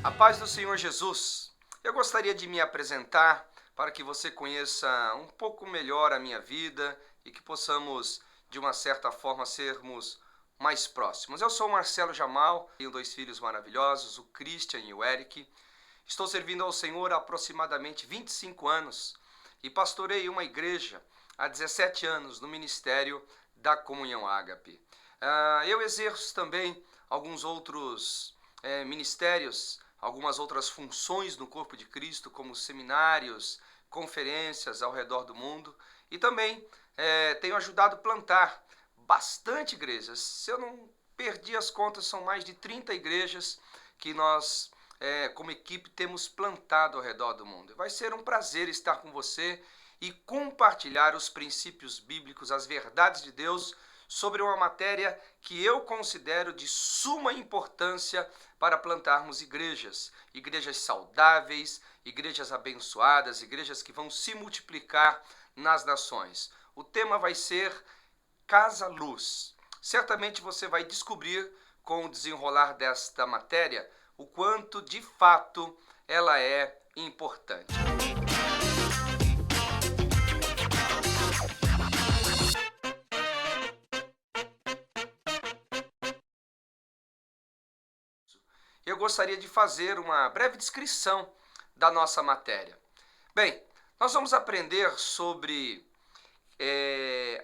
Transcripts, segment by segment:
A paz do Senhor Jesus. Eu gostaria de me apresentar para que você conheça um pouco melhor a minha vida e que possamos, de uma certa forma, sermos mais próximos. Eu sou o Marcelo Jamal, tenho 2 filhos maravilhosos, o Christian e o Eric. Estou servindo ao Senhor há aproximadamente 25 anos e pastorei uma igreja há 17 anos no Ministério da Comunhão Ágape. Eu exerço também alguns outros ministérios, algumas outras funções no corpo de Cristo, como seminários, conferências ao redor do mundo, e também tenho ajudado a plantar bastante igrejas. Se eu não perdi as contas, são mais de 30 igrejas que nós, como equipe, temos plantado ao redor do mundo. Vai ser um prazer estar com você e compartilhar os princípios bíblicos, as verdades de Deus, sobre uma matéria que eu considero de suma importância para plantarmos igrejas saudáveis, igrejas abençoadas, igrejas que vão se multiplicar nas nações. O tema vai ser Casa Luz. Certamente você vai descobrir com o desenrolar desta matéria o quanto de fato ela é importante. Eu gostaria de fazer uma breve descrição da nossa matéria. Bem, nós vamos aprender sobre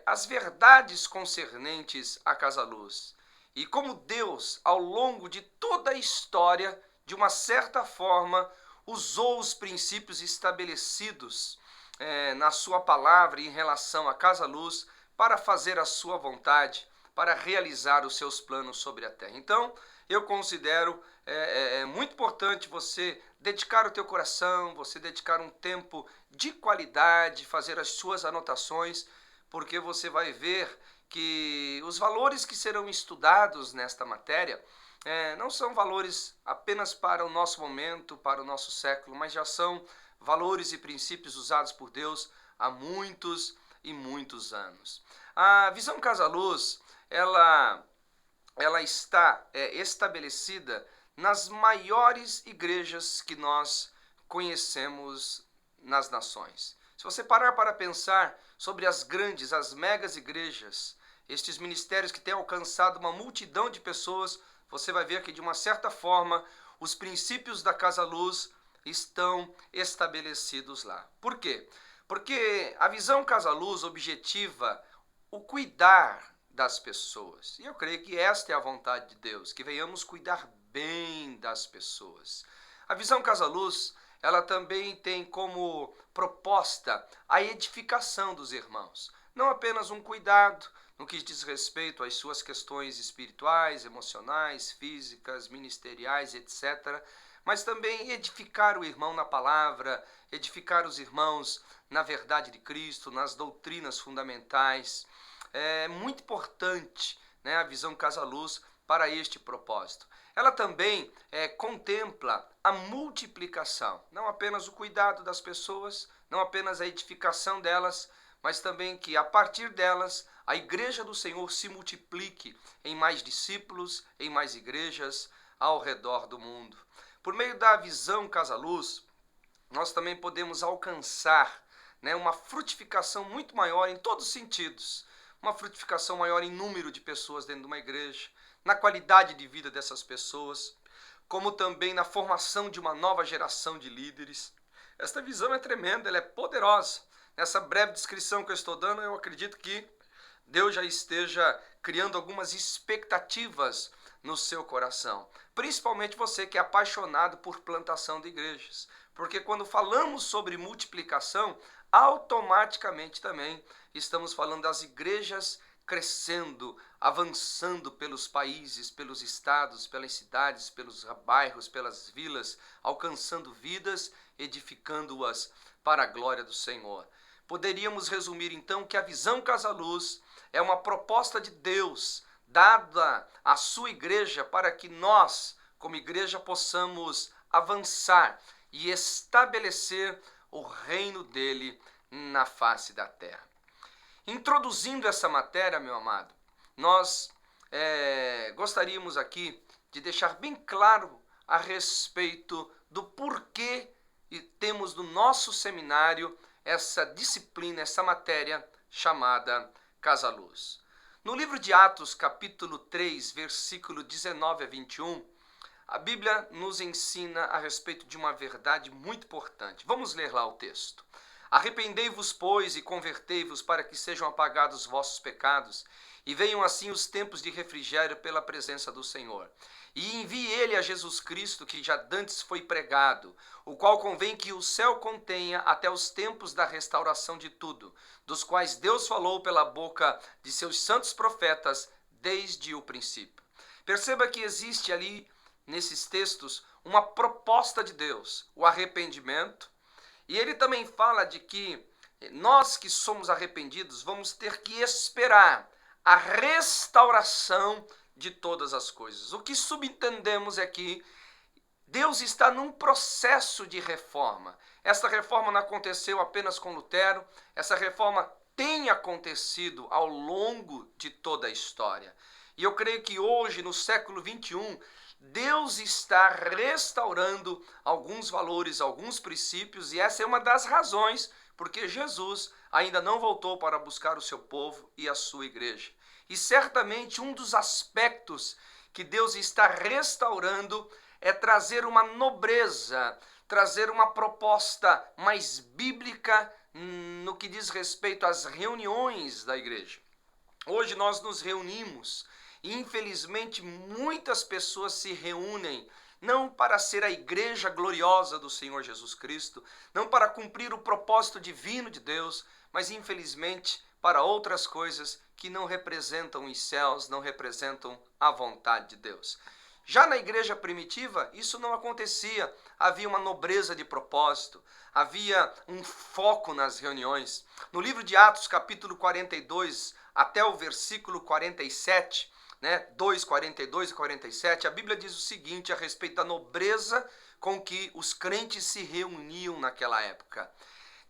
as verdades concernentes à Casa Luz e como Deus, ao longo de toda a história, de uma certa forma, usou os princípios estabelecidos na sua palavra em relação à Casa Luz para fazer a sua vontade, para realizar os seus planos sobre a terra. Então, eu considero muito importante você dedicar o teu coração, você dedicar um tempo de qualidade, fazer as suas anotações, porque você vai ver que os valores que serão estudados nesta matéria não são valores apenas para o nosso momento, para o nosso século, mas já são valores e princípios usados por Deus há muitos e muitos anos. A visão Casa Luz, ela está estabelecida nas maiores igrejas que nós conhecemos nas nações. Se você parar para pensar sobre as grandes, as megas igrejas, estes ministérios que têm alcançado uma multidão de pessoas, você vai ver que, de uma certa forma, os princípios da Casa Luz estão estabelecidos lá. Por quê? Porque a visão Casa Luz objetiva o cuidar das pessoas. E eu creio que esta é a vontade de Deus, que venhamos cuidar bem das pessoas. A visão Casa Luz, ela também tem como proposta a edificação dos irmãos. Não apenas um cuidado no que diz respeito às suas questões espirituais, emocionais, físicas, ministeriais, etc., mas também edificar o irmão na palavra, edificar os irmãos na verdade de Cristo, nas doutrinas fundamentais. É muito importante, né, a visão Casa Luz para este propósito. Ela também contempla a multiplicação, não apenas o cuidado das pessoas, não apenas a edificação delas, mas também que a partir delas a igreja do Senhor se multiplique em mais discípulos, em mais igrejas ao redor do mundo. Por meio da visão Casa Luz, nós também podemos alcançar, né, uma frutificação muito maior em todos os sentidos. Uma frutificação maior em número de pessoas dentro de uma igreja, na qualidade de vida dessas pessoas, como também na formação de uma nova geração de líderes. Esta visão é tremenda, ela é poderosa. Nessa breve descrição que eu estou dando, eu acredito que Deus já esteja criando algumas expectativas no seu coração. Principalmente você que é apaixonado por plantação de igrejas. Porque quando falamos sobre multiplicação, automaticamente também estamos falando das igrejas crescendo, avançando pelos países, pelos estados, pelas cidades, pelos bairros, pelas vilas, alcançando vidas, edificando-as para a glória do Senhor. Poderíamos resumir então que a visão Casa Luz é uma proposta de Deus dada à sua igreja para que nós, como igreja, possamos avançar e estabelecer o reino dele na face da terra. Introduzindo essa matéria, meu amado, nós gostaríamos aqui de deixar bem claro a respeito do porquê e temos no nosso seminário essa disciplina, essa matéria chamada Casa-Luz. No livro de Atos, capítulo 3, versículo 19 a 21, a Bíblia nos ensina a respeito de uma verdade muito importante. Vamos ler lá o texto. Arrependei-vos, pois, e convertei-vos para que sejam apagados os vossos pecados, e venham assim os tempos de refrigério pela presença do Senhor. E envie ele a Jesus Cristo, que já dantes foi pregado, o qual convém que o céu contenha até os tempos da restauração de tudo, dos quais Deus falou pela boca de seus santos profetas desde o princípio. Perceba que existe ali, nesses textos, uma proposta de Deus, o arrependimento, e ele também fala de que nós que somos arrependidos vamos ter que esperar a restauração de todas as coisas. O que subentendemos é que Deus está num processo de reforma. Essa reforma não aconteceu apenas com Lutero, essa reforma tem acontecido ao longo de toda a história. E eu creio que hoje, no século 21, Deus está restaurando alguns valores, alguns princípios, e essa é uma das razões porque Jesus ainda não voltou para buscar o seu povo e a sua igreja. E certamente um dos aspectos que Deus está restaurando é trazer uma nobreza, trazer uma proposta mais bíblica no que diz respeito às reuniões da igreja. Hoje nós nos reunimos e infelizmente muitas pessoas se reúnem não para ser a igreja gloriosa do Senhor Jesus Cristo, não para cumprir o propósito divino de Deus, mas infelizmente para outras coisas que não representam os céus, não representam a vontade de Deus. Já na igreja primitiva, isso não acontecia. Havia uma nobreza de propósito, havia um foco nas reuniões. No livro de Atos, capítulo 42, até o versículo 47, 2, 42 e 47, a Bíblia diz o seguinte a respeito da nobreza com que os crentes se reuniam naquela época.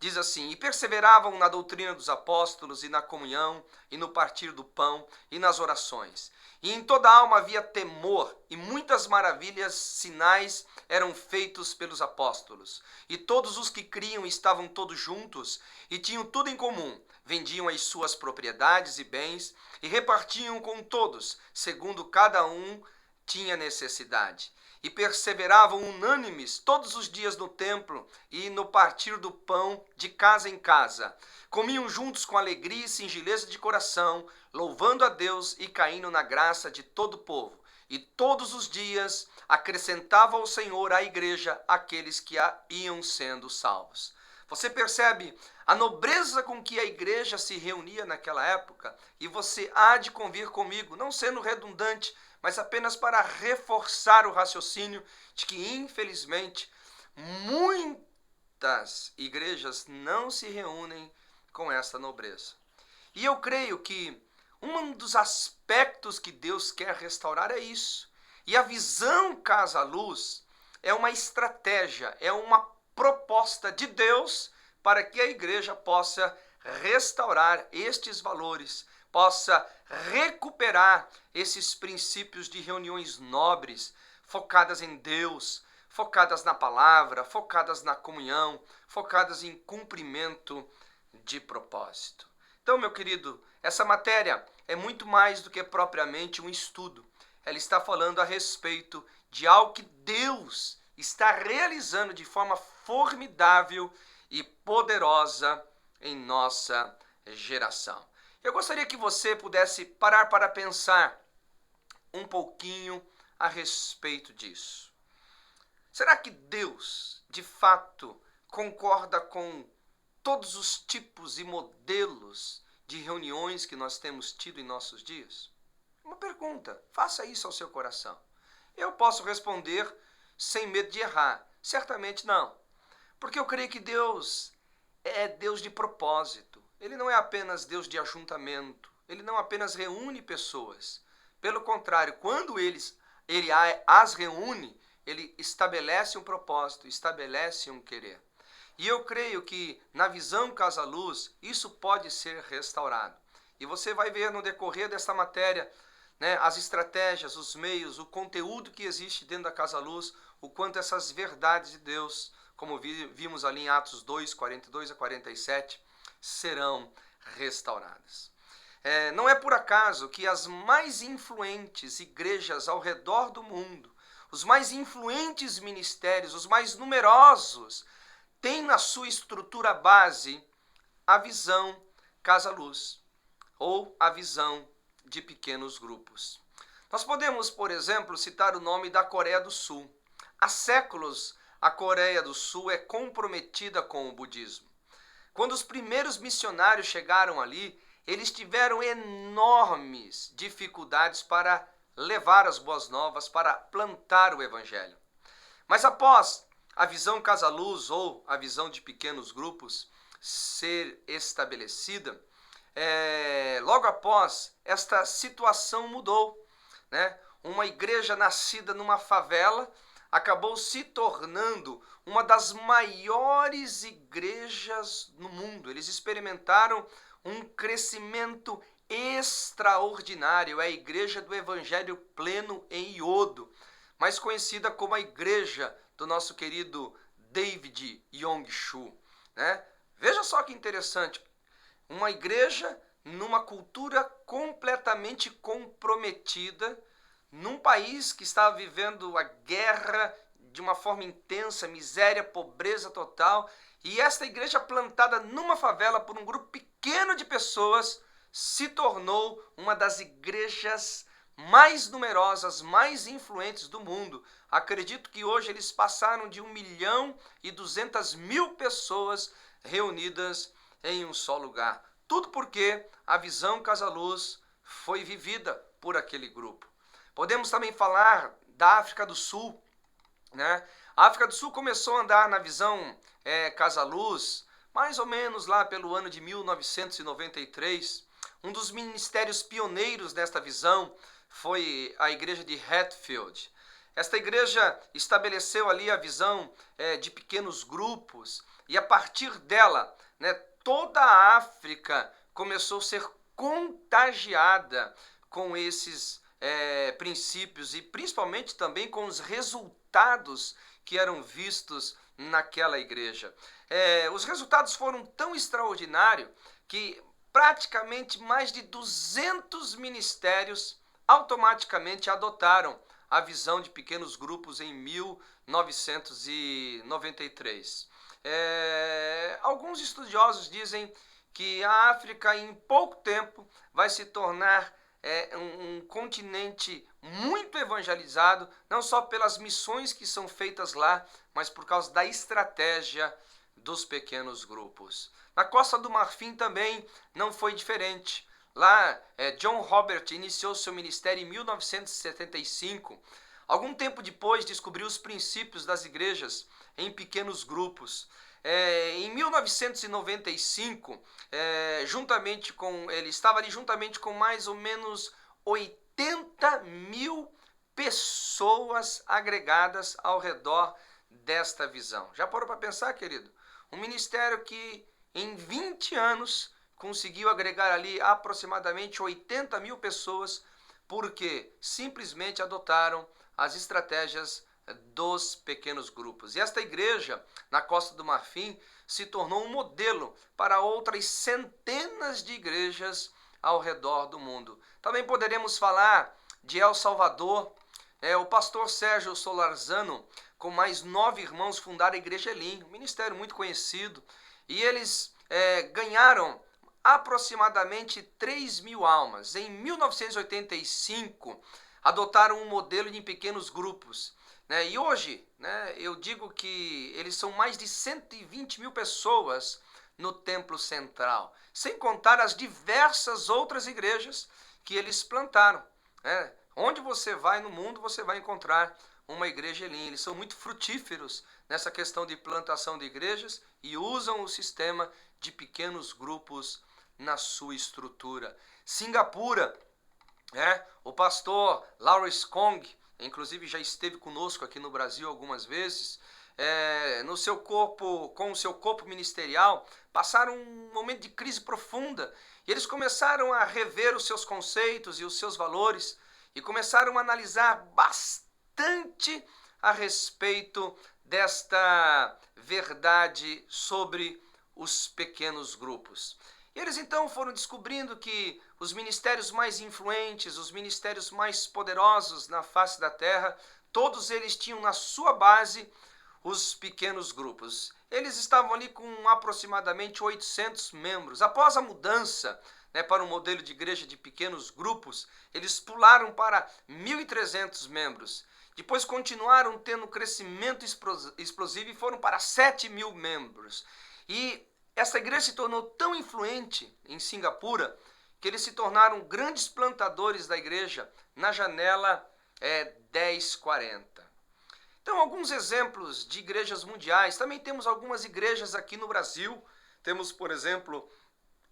Diz assim: e perseveravam na doutrina dos apóstolos e na comunhão e no partir do pão e nas orações. E em toda a alma havia temor, e muitas maravilhas, sinais eram feitos pelos apóstolos. E todos os que criam estavam todos juntos e tinham tudo em comum. Vendiam as suas propriedades e bens e repartiam com todos, segundo cada um tinha necessidade. E perseveravam unânimes todos os dias no templo e no partir do pão de casa em casa. Comiam juntos com alegria e singeleza de coração, louvando a Deus e caindo na graça de todo o povo. E todos os dias acrescentava ao Senhor à igreja aqueles que iam sendo salvos. Você percebe a nobreza com que a igreja se reunia naquela época? E você há de convir comigo, não sendo redundante, mas apenas para reforçar o raciocínio de que, infelizmente, muitas igrejas não se reúnem com essa nobreza. E eu creio que um dos aspectos que Deus quer restaurar é isso. E a visão Casa-Luz é uma estratégia, é uma proposta de Deus para que a igreja possa restaurar estes valores, possa recuperar esses princípios de reuniões nobres, focadas em Deus, focadas na palavra, focadas na comunhão, focadas em cumprimento de propósito. Então, meu querido, essa matéria é muito mais do que propriamente um estudo. Ela está falando a respeito de algo que Deus está realizando de forma formidável e poderosa em nossa geração. Eu gostaria que você pudesse parar para pensar um pouquinho a respeito disso. Será que Deus, de fato, concorda com todos os tipos e modelos de reuniões que nós temos tido em nossos dias? Uma pergunta, faça isso ao seu coração. Eu posso responder sem medo de errar. Certamente não. Porque eu creio que Deus é Deus de propósito. Ele não é apenas Deus de ajuntamento. Ele não apenas reúne pessoas. Pelo contrário, quando ele as reúne, ele estabelece um propósito, estabelece um querer. E eu creio que na visão Casa-Luz, isso pode ser restaurado. E você vai ver no decorrer desta matéria, né, as estratégias, os meios, o conteúdo que existe dentro da Casa Luz, o quanto essas verdades de Deus, como vimos ali em Atos 2, 42 a 47, serão restauradas. Não é por acaso que as mais influentes igrejas ao redor do mundo, os mais influentes ministérios, os mais numerosos, têm na sua estrutura base a visão Casa Luz ou a visão de pequenos grupos. Nós podemos, por exemplo, citar o nome da Coreia do Sul. Há séculos, a Coreia do Sul é comprometida com o budismo. Quando os primeiros missionários chegaram ali, eles tiveram enormes dificuldades para levar as boas novas, para plantar o evangelho. Mas após a visão Casa Luz ou a visão de pequenos grupos ser estabelecida, logo após, esta situação mudou, né? Uma igreja nascida numa favela acabou se tornando uma das maiores igrejas no mundo. Eles experimentaram um crescimento extraordinário. É a igreja do Evangelho pleno em iodo, mais conhecida como a igreja do nosso querido David Yong-Shu, né? Veja só que interessante, uma igreja numa cultura completamente comprometida, num país que estava vivendo a guerra de uma forma intensa, miséria, pobreza total, e esta igreja plantada numa favela por um grupo pequeno de pessoas se tornou uma das igrejas mais numerosas, mais influentes do mundo. Acredito que hoje eles passaram de 1.200.000 pessoas reunidas em um só lugar. Tudo porque a visão Casa Luz foi vivida por aquele grupo. Podemos também falar da África do Sul, né? A África do Sul começou a andar na visão Casa Luz mais ou menos lá pelo ano de 1993. Um dos ministérios pioneiros desta visão foi a igreja de Hatfield. Esta igreja estabeleceu ali a visão de pequenos grupos e a partir dela, né, toda a África começou a ser contagiada com esses princípios e principalmente também com os resultados que eram vistos naquela igreja. Os resultados foram tão extraordinários que praticamente mais de 200 ministérios automaticamente adotaram a visão de pequenos grupos em 1993. Alguns estudiosos dizem que a África em pouco tempo vai se tornar um continente muito evangelizado, não só pelas missões que são feitas lá, mas por causa da estratégia dos pequenos grupos. Na Costa do Marfim também não foi diferente. Lá, John Robert iniciou seu ministério em 1975. Algum tempo depois, descobriu os princípios das igrejas em pequenos grupos. Em 1995, ele estava ali juntamente com mais ou menos 80.000 pessoas agregadas ao redor desta visão. Já parou para pensar, querido? Um ministério que em 20 anos conseguiu agregar ali aproximadamente 80.000 pessoas, porque simplesmente adotaram as estratégias dos pequenos grupos. E esta igreja, na Costa do Marfim, se tornou um modelo para outras centenas de igrejas ao redor do mundo. Também poderemos falar de El Salvador. O pastor Sérgio Solarzano, com mais 9 irmãos, fundaram a Igreja Elim, um ministério muito conhecido, e eles ganharam aproximadamente 3.000 almas. Em 1985, adotaram um modelo de pequenos grupos. E hoje, eu digo que eles são mais de 120.000 pessoas no Templo Central, sem contar as diversas outras igrejas que eles plantaram. Onde você vai no mundo, você vai encontrar uma igreja Elim. Eles são muito frutíferos nessa questão de plantação de igrejas e usam o sistema de pequenos grupos na sua estrutura. Singapura, o pastor Lawrence Kong, inclusive já esteve conosco aqui no Brasil algumas vezes, com o seu corpo ministerial, passaram um momento de crise profunda e eles começaram a rever os seus conceitos e os seus valores, e começaram a analisar bastante a respeito desta verdade sobre os pequenos grupos. E eles então foram descobrindo que os ministérios mais influentes, os ministérios mais poderosos na face da terra, todos eles tinham na sua base os pequenos grupos. Eles estavam ali com aproximadamente 800 membros. Após a mudança, para um modelo de igreja de pequenos grupos, eles pularam para 1.300 membros. Depois continuaram tendo crescimento explosivo e foram para 7.000 membros. E essa igreja se tornou tão influente em Singapura que eles se tornaram grandes plantadores da igreja na janela 1040. Então, alguns exemplos de igrejas mundiais. Também temos algumas igrejas aqui no Brasil. Temos, por exemplo,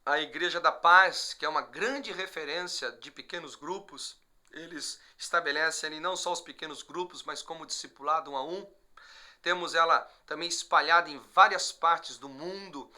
a Igreja da Paz, que é uma grande referência de pequenos grupos. Eles estabelecem ali não só os pequenos grupos, mas como discipulado um a um. Temos ela também espalhada em várias partes do mundo.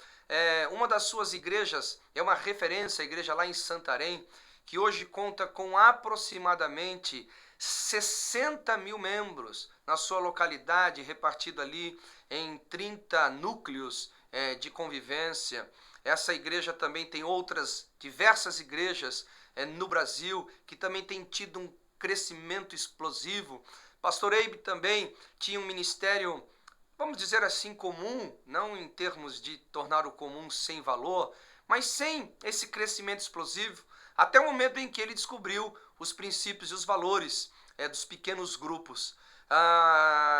Uma das suas igrejas é uma referência, a igreja lá em Santarém, que hoje conta com aproximadamente 60.000 membros na sua localidade, repartido ali em 30 núcleos de convivência. Essa igreja também tem outras diversas igrejas no Brasil que também tem tido um crescimento explosivo. Pastor Eibe também tinha um ministério, vamos dizer assim, comum, não em termos de tornar o comum sem valor, mas sem esse crescimento explosivo, até o momento em que ele descobriu os princípios e os valores dos pequenos grupos.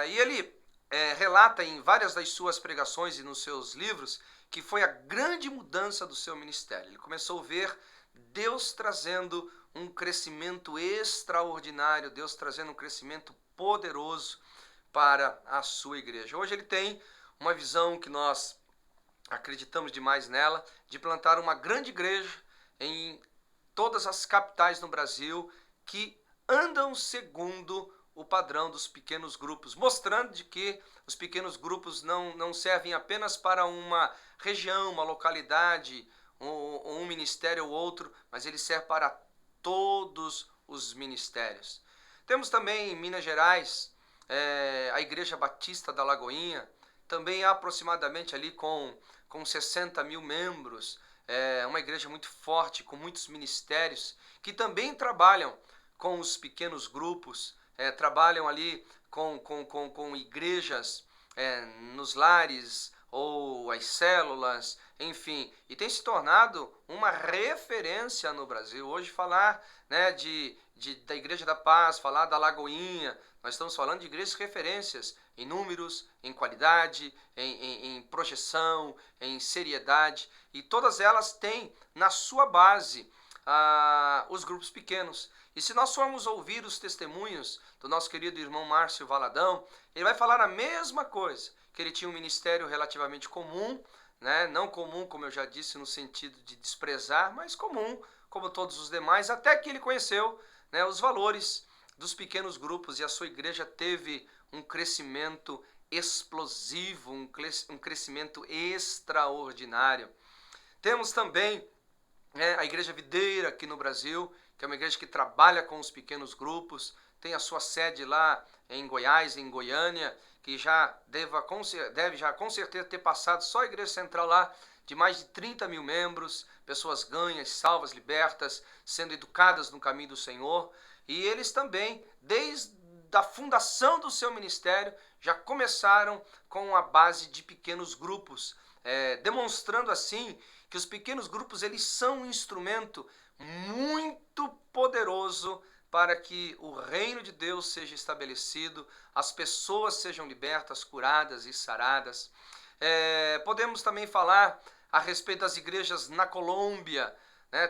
E ele relata em várias das suas pregações e nos seus livros que foi a grande mudança do seu ministério. Ele começou a ver Deus trazendo um crescimento extraordinário, Deus trazendo um crescimento poderoso para a sua igreja. Hoje ele tem uma visão que nós acreditamos demais nela, de plantar uma grande igreja em todas as capitais no Brasil que andam segundo o padrão dos pequenos grupos, mostrando de que os pequenos grupos não servem apenas para uma região, uma localidade, ou um ministério ou outro, mas ele serve para todos os ministérios. Temos também em Minas Gerais a Igreja Batista da Lagoinha, também aproximadamente ali com 60.000 membros, uma igreja muito forte, com muitos ministérios, que também trabalham com os pequenos grupos, trabalham ali com igrejas nos lares, ou as células, enfim, e tem se tornado uma referência no Brasil. Hoje falar da Igreja da Paz, falar da Lagoinha, nós estamos falando de igrejas referências em números, em qualidade, em projeção, em seriedade, e todas elas têm na sua base os grupos pequenos. E se nós formos ouvir os testemunhos do nosso querido irmão Márcio Valadão, ele vai falar a mesma coisa, que ele tinha um ministério relativamente comum, não comum, como eu já disse, no sentido de desprezar, mas comum, como todos os demais, até que ele conheceu os valores dos pequenos grupos, e a sua igreja teve um crescimento explosivo, um crescimento extraordinário. Temos também a Igreja Videira aqui no Brasil, que é uma igreja que trabalha com os pequenos grupos, tem a sua sede lá em Goiás, em Goiânia, que já deve já com certeza ter passado só a igreja central lá de mais de 30.000 membros, pessoas ganhas, salvas, libertas, sendo educadas no caminho do Senhor. E eles também, desde a fundação do seu ministério, já começaram com a base de pequenos grupos, demonstrando assim que os pequenos grupos eles são um instrumento muito poderoso para que o reino de Deus seja estabelecido, as pessoas sejam libertas, curadas e saradas. Podemos também falar a respeito das igrejas na Colômbia,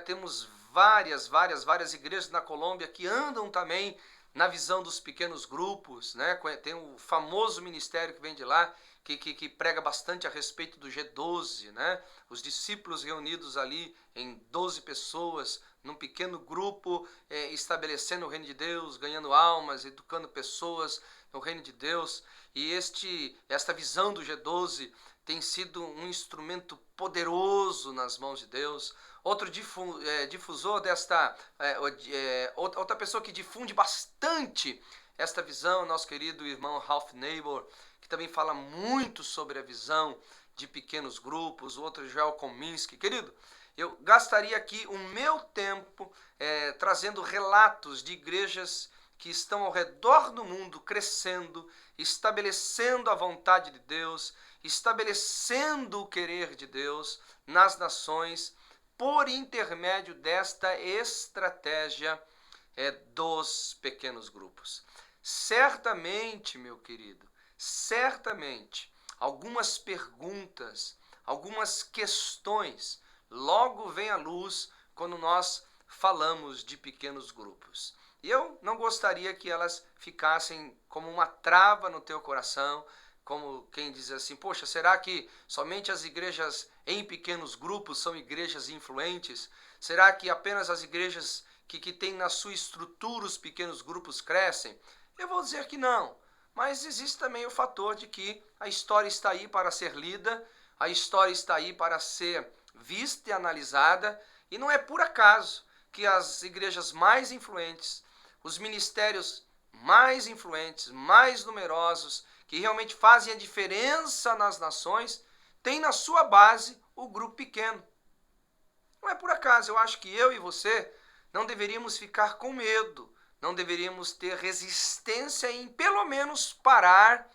temos várias igrejas na Colômbia que andam também na visão dos pequenos grupos, tem o famoso ministério que vem de lá, que prega bastante a respeito do G12, os discípulos reunidos ali em 12 pessoas, num pequeno grupo, estabelecendo o reino de Deus, ganhando almas, educando pessoas no reino de Deus. E esta visão do G12 tem sido um instrumento poderoso nas mãos de Deus. Outro difusor desta, outra pessoa que difunde bastante esta visão, nosso querido irmão Ralph Neighbor, que também fala muito sobre a visão de pequenos grupos, o outro Joel Kominski. Querido, eu gastaria aqui o meu tempo trazendo relatos de igrejas que estão ao redor do mundo crescendo, estabelecendo a vontade de Deus, estabelecendo o querer de Deus nas nações, por intermédio desta estratégia dos pequenos grupos. Certamente, meu querido, certamente, algumas perguntas, algumas questões logo vêm à luz quando nós falamos de pequenos grupos. E eu não gostaria que elas ficassem como uma trava no teu coração, como quem diz assim, poxa, será que somente as igrejas em pequenos grupos são igrejas influentes? Será que apenas as igrejas que têm na sua estrutura os pequenos grupos crescem? Eu vou dizer que não, mas existe também o fator de que a história está aí para ser lida, a história está aí para ser vista e analisada, e não é por acaso que as igrejas mais influentes, os ministérios mais influentes, mais numerosos, que realmente fazem a diferença nas nações, têm na sua base o grupo pequeno. Não é por acaso, eu acho que eu e você não deveríamos ficar com medo, não deveríamos ter resistência em pelo menos parar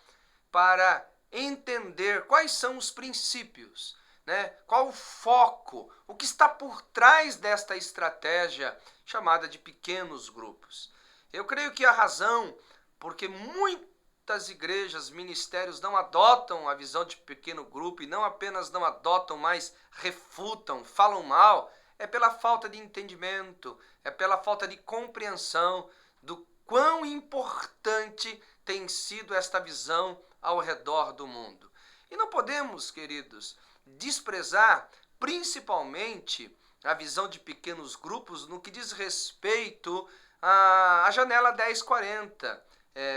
para entender quais são os princípios, né? Qual o foco, o que está por trás desta estratégia chamada de pequenos grupos. Eu creio que a razão porque muitas igrejas, ministérios não adotam a visão de pequeno grupo e não apenas não adotam, mas refutam, falam mal, é pela falta de entendimento, é pela falta de compreensão do quão importante tem sido esta visão ao redor do mundo. E não podemos, queridos, desprezar principalmente a visão de pequenos grupos no que diz respeito à janela 1040.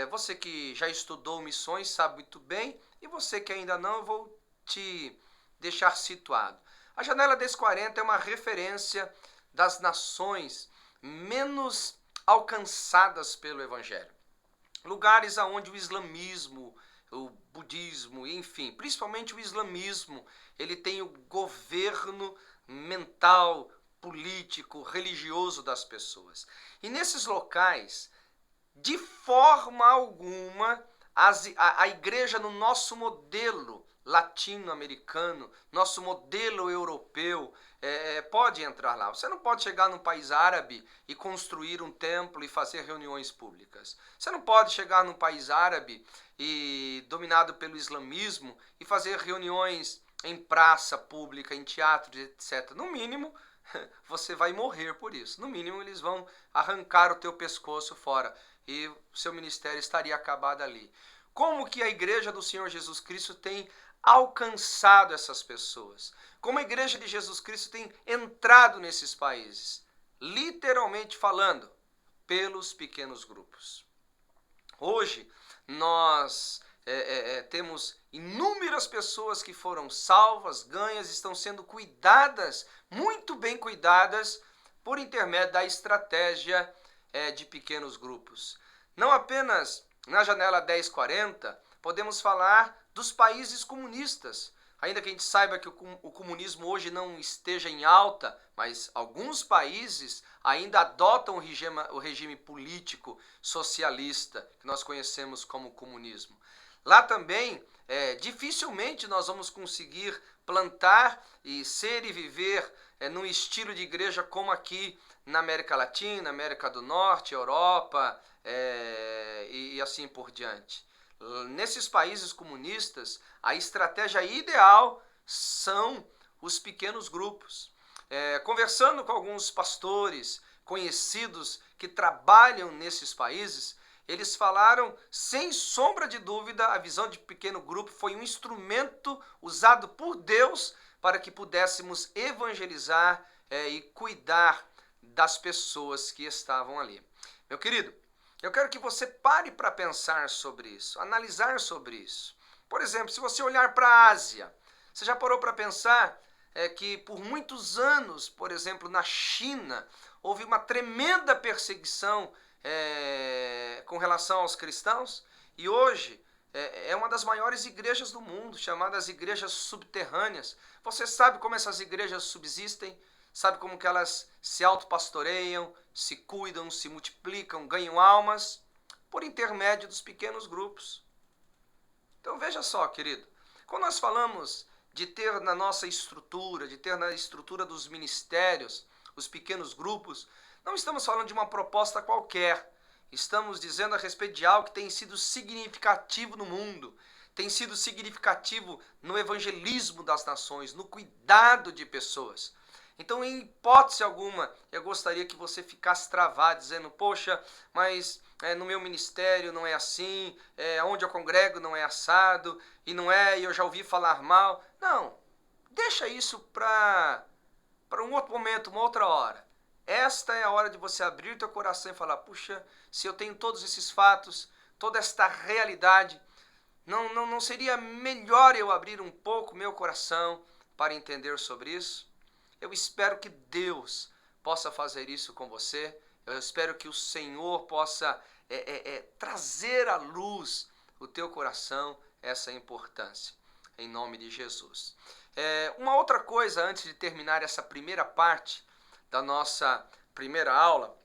Você que já estudou missões sabe muito bem, e você que ainda não, eu vou te deixar situado. A janela 1040 é uma referência das nações menos alcançadas pelo Evangelho. Lugares onde o islamismo, o budismo, enfim, principalmente o islamismo, ele tem o governo mental, político, religioso das pessoas. E nesses locais, de forma alguma, a igreja no nosso modelo latino-americano, nosso modelo europeu, pode entrar lá. Você não pode chegar num país árabe e construir um templo e fazer reuniões públicas. Você não pode chegar num país árabe e dominado pelo islamismo e fazer reuniões em praça pública, em teatro, etc. No mínimo, você vai morrer por isso. No mínimo, eles vão arrancar o teu pescoço fora e o seu ministério estaria acabado ali. Como que a igreja do Senhor Jesus Cristo tem alcançado essas pessoas? Como a igreja de Jesus Cristo tem entrado nesses países? Literalmente falando, pelos pequenos grupos. Hoje, nós temos inúmeras pessoas que foram salvas, ganhas, estão sendo cuidadas, muito bem cuidadas, por intermédio da estratégia de pequenos grupos. Não apenas na janela 1040, podemos falar dos países comunistas. Ainda que a gente saiba que o comunismo hoje não esteja em alta, mas alguns países ainda adotam o regime político socialista, que nós conhecemos como comunismo. Lá também, dificilmente nós vamos conseguir plantar e ser e viver num estilo de igreja como aqui na América Latina, América do Norte, Europa e assim por diante. Nesses países comunistas, a estratégia ideal são os pequenos grupos. Conversando com alguns pastores conhecidos que trabalham nesses países, eles falaram, sem sombra de dúvida, a visão de pequeno grupo foi um instrumento usado por Deus para que pudéssemos evangelizar e cuidar das pessoas que estavam ali. Meu querido, eu quero que você pare para pensar sobre isso, analisar sobre isso. Por exemplo, se você olhar para a Ásia, você já parou para pensar que por muitos anos, por exemplo, na China, houve uma tremenda perseguição com relação aos cristãos, e hoje é uma das maiores igrejas do mundo, chamadas igrejas subterrâneas. Você sabe como essas igrejas subsistem? Sabe como que elas se autopastoreiam, se cuidam, se multiplicam, ganham almas? Por intermédio dos pequenos grupos. Então veja só, querido, quando nós falamos de ter na nossa estrutura, de ter na estrutura dos ministérios, os pequenos grupos, não estamos falando de uma proposta qualquer. Estamos dizendo a respeito de algo que tem sido significativo no mundo, tem sido significativo no evangelismo das nações, no cuidado de pessoas. Então, em hipótese alguma, eu gostaria que você ficasse travado, dizendo, poxa, mas no meu ministério não é assim, onde eu congrego não é assado, e eu já ouvi falar mal. Não, deixa isso para um outro momento, uma outra hora. Esta é a hora de você abrir teu coração e falar, puxa, se eu tenho todos esses fatos, toda esta realidade, não seria melhor eu abrir um pouco meu coração para entender sobre isso? Eu espero que Deus possa fazer isso com você. Eu espero que o Senhor possa trazer à luz o teu coração essa importância, em nome de Jesus. Uma outra coisa, antes de terminar essa primeira parte da nossa primeira aula,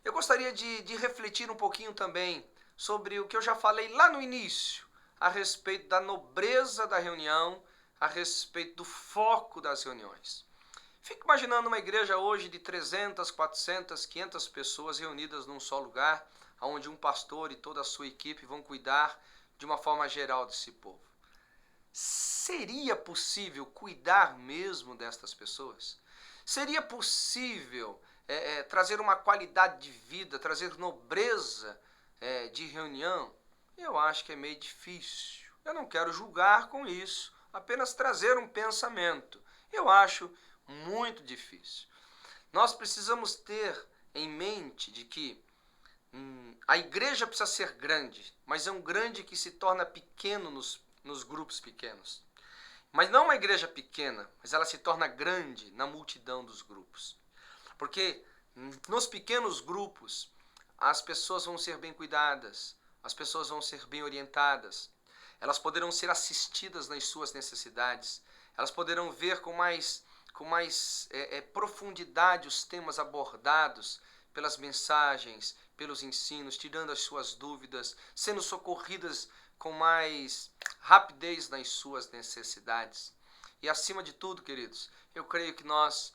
eu gostaria de refletir um pouquinho também sobre o que eu já falei lá no início, a respeito da nobreza da reunião, a respeito do foco das reuniões. Fico imaginando uma igreja hoje de 300, 400, 500 pessoas reunidas num só lugar, onde um pastor e toda a sua equipe vão cuidar de uma forma geral desse povo. Seria possível cuidar mesmo destas pessoas? Seria possível trazer uma qualidade de vida, trazer nobreza de reunião? Eu acho que é meio difícil. Eu não quero julgar com isso, apenas trazer um pensamento. Eu acho muito difícil. Nós precisamos ter em mente de que a igreja precisa ser grande, mas é um grande que se torna pequeno nos grupos pequenos. Mas não uma igreja pequena, mas ela se torna grande na multidão dos grupos. Porque nos pequenos grupos as pessoas vão ser bem cuidadas, as pessoas vão ser bem orientadas, elas poderão ser assistidas nas suas necessidades, elas poderão ver com mais profundidade os temas abordados pelas mensagens, pelos ensinos, tirando as suas dúvidas, sendo socorridas com mais rapidez nas suas necessidades. E acima de tudo, queridos, eu creio que nós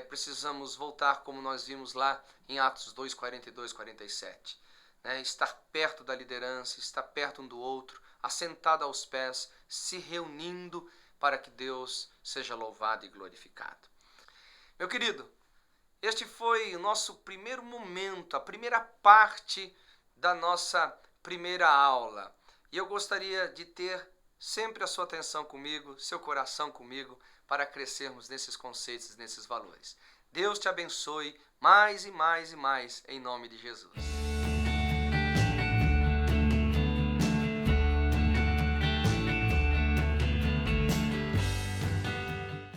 precisamos voltar como nós vimos lá em Atos 2, 42, 47. Estar perto da liderança, estar perto um do outro, assentado aos pés, se reunindo para que Deus seja louvado e glorificado. Meu querido, este foi o nosso primeiro momento, a primeira parte da nossa primeira aula. E eu gostaria de ter sempre a sua atenção comigo, seu coração comigo, para crescermos nesses conceitos, nesses valores. Deus te abençoe mais e mais e mais, em nome de Jesus.